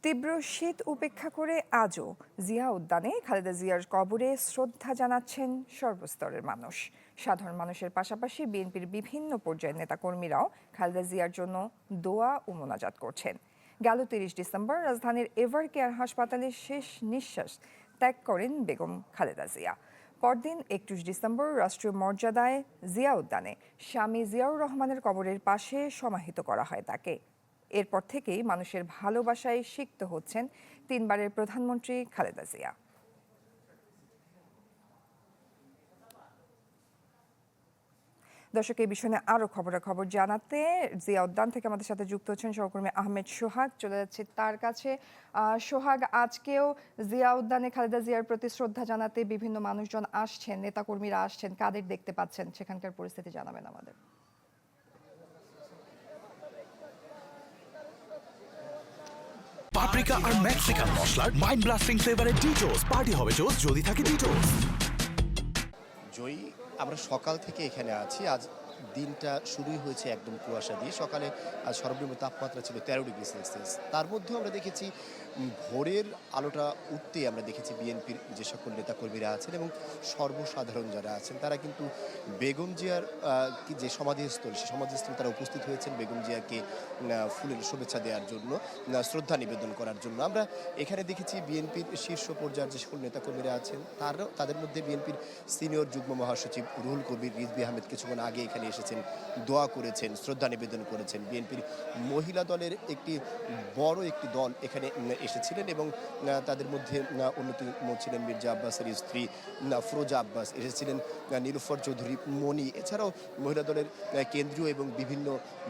তীব্র শীত উপেক্ষা করে আজও জিয়া উদ্যানে খালেদা জিয়ার কবরে শ্রদ্ধা জানাচ্ছেন সর্বস্তরের মানুষ। সাধারণ মানুষের পাশাপাশি বিএনপির বিভিন্ন পর্যায়ের নেতাকর্মীরাও খালেদা জিয়ার জন্য দোয়া ও মোনাজাত করছেন। গেল ৩০ ডিসেম্বর রাজধানীর এভার কেয়ার হাসপাতালে শেষ নিঃশ্বাস ত্যাগ করেন বেগম খালেদা জিয়া। পরদিন ৩১ ডিসেম্বর রাষ্ট্রীয় মর্যাদায় জিয়া উদ্যানে স্বামী জিয়াউর রহমানের কবরের পাশে সমাহিত করা হয় তাকে। এরপর থেকেই মানুষের ভালোবাসায় সিক্ত হচ্ছেন তিনবারের প্রধানমন্ত্রী খালেদা জিয়া। দর্শক, এই বিষয়ে আরো খবরাখবর জানাতে জিয়া উদ্যান থেকে আমাদের সাথে যুক্ত হচ্ছেন সহকর্মী আহমেদ সোহাগ। চলে যাচ্ছে তার কাছে। সোহাগ, আজকেও জিয়া উদ্যানে খালেদা জিয়ার প্রতি শ্রদ্ধা জানাতে বিভিন্ন মানুষজন আসছেন, নেতাকর্মীরা আসছেন, কাদের দেখতে পাচ্ছেন সেখানকার পরিস্থিতি জানাবেন আমাদের। পাপরিকা আর মেক্সিকান মশলার মাইন্ড ব্লাস্টিং ফ্লেভারের ডিটোস পার্টি হবে জোস যদি থাকে ডিটোস। জয়ী, আমরা সকাল থেকে এখানে আছি। আজ দিনটা শুরুই হয়েছে একদম কুয়াশা দিয়ে। সকালে আজ সর্বনিম্ন তাপমাত্রা ছিল 13 ডিগ্রি সেলসিয়াস। তার মধ্যেও আমরা দেখেছি ভোরের আলোটা উঠতেই আমরা দেখেছি বিএনপির যে সকল নেতাকর্মীরা আছেন এবং সর্বসাধারণ যারা আছেন তারা কিন্তু বেগম জিয়ার যে সমাধিস্থল, সেই সমাধিস্থল তারা উপস্থিত হয়েছেন বেগম জিয়াকে ফুলের শুভেচ্ছা দেওয়ার জন্য, শ্রদ্ধা নিবেদন করার জন্য। আমরা এখানে দেখেছি বিএনপির শীর্ষ পর্যায়ের যে সকল নেতাকর্মীরা আছেন তাদের মধ্যে বিএনপির সিনিয়র যুগ্ম মহাসচিব রুহুল কবির রিজভী আহমেদ কিছুক্ষণ আগে এখানে এসেছেন, দোয়া করেছেন, শ্রদ্ধা নিবেদন করেছেন। বিএনপির মহিলা দলের বড় একটি দল এখানে এসেছিলেন এবং তাদের মধ্যে অন্যতম ছিলেন মির্জা আব্বাসের স্ত্রী ফরোজা আব্বাস, এসেছিলেন নীলুফার চৌধুরী মনি। এছাড়াও মহিলা দলের কেন্দ্রীয় এবং বিভিন্ন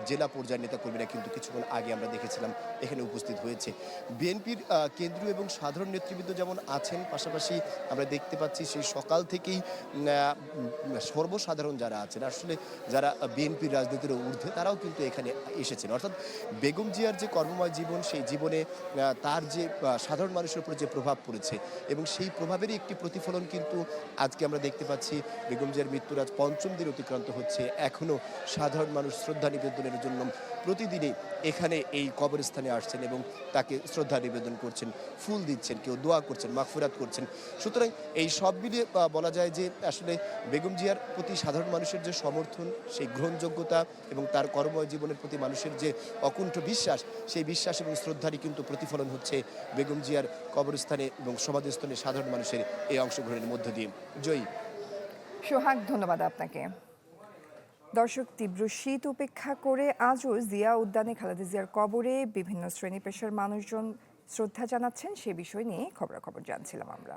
জেলা পর্যায়ের নেতাকর্মীরা কিন্তু কিছুক্ষণ আগে আমরা দেখেছিলাম এখানে উপস্থিত হয়েছে। বিএনপির কেন্দ্রীয় এবং সাধারণ নেতৃবৃন্দ যেমন আছেন, পাশাপাশি আমরা দেখতে পাচ্ছি সেই সকাল থেকেই সর্বসাধারণ যারা আছেন, আসলে যারা বিএনপির রাজনীতির ঊর্ধ্বে, তারাও কিন্তু এখানে এসেছেন। অর্থাৎ বেগম জিয়ার যে কর্মময় জীবন, সেই জীবনে তার যে সাধারণ মানুষের উপর যে প্রভাব পড়েছে এবং সেই প্রভাবেরই একটি প্রতিফলন কিন্তু আজকে আমরা দেখতে পাচ্ছি। বেগম জিয়ার মৃত্যুর আজ ৫ম দিন অতিক্রান্ত হচ্ছে, এখনও সাধারণ মানুষ শ্রদ্ধা নিবেদনের জন্য প্রতিদিনই এখানে এই কবরস্থানে আসছেন এবং তাকে শ্রদ্ধা নিবেদন করছেন, ফুল দিচ্ছেন, কেউ দোয়া করছেন, মাগফিরাত করছেন। সুতরাং এই সব মিলিয়ে বলা যায় যে আসলে বেগম জিয়ার প্রতি সাধারণ মানুষের যে সমর্থন, সেই গ্রহণযোগ্যতা এবং তার কর্মময় জীবনের প্রতি মানুষের যে অকুণ্ঠ বিশ্বাস, সেই বিশ্বাস এবং শ্রদ্ধারই কিন্তু প্রতিফলন হচ্ছে বেগম জিয়ার কবরস্থানে এবং সমাধিস্থলে সাধারণ মানুষের এই অংশগ্রহণের মধ্য দিয়ে। জয়ী। সোহাগ, ধন্যবাদ আপনাকে। দর্শক, তীব্র শীত উপেক্ষা করে আজও জিয়া উদ্যানে খালেদা জিয়ার কবরে বিভিন্ন শ্রেণী পেশার মানুষজন শ্রদ্ধা জানাচ্ছেন, সে বিষয় নিয়ে খবরাখবর জানছিলাম আমরা।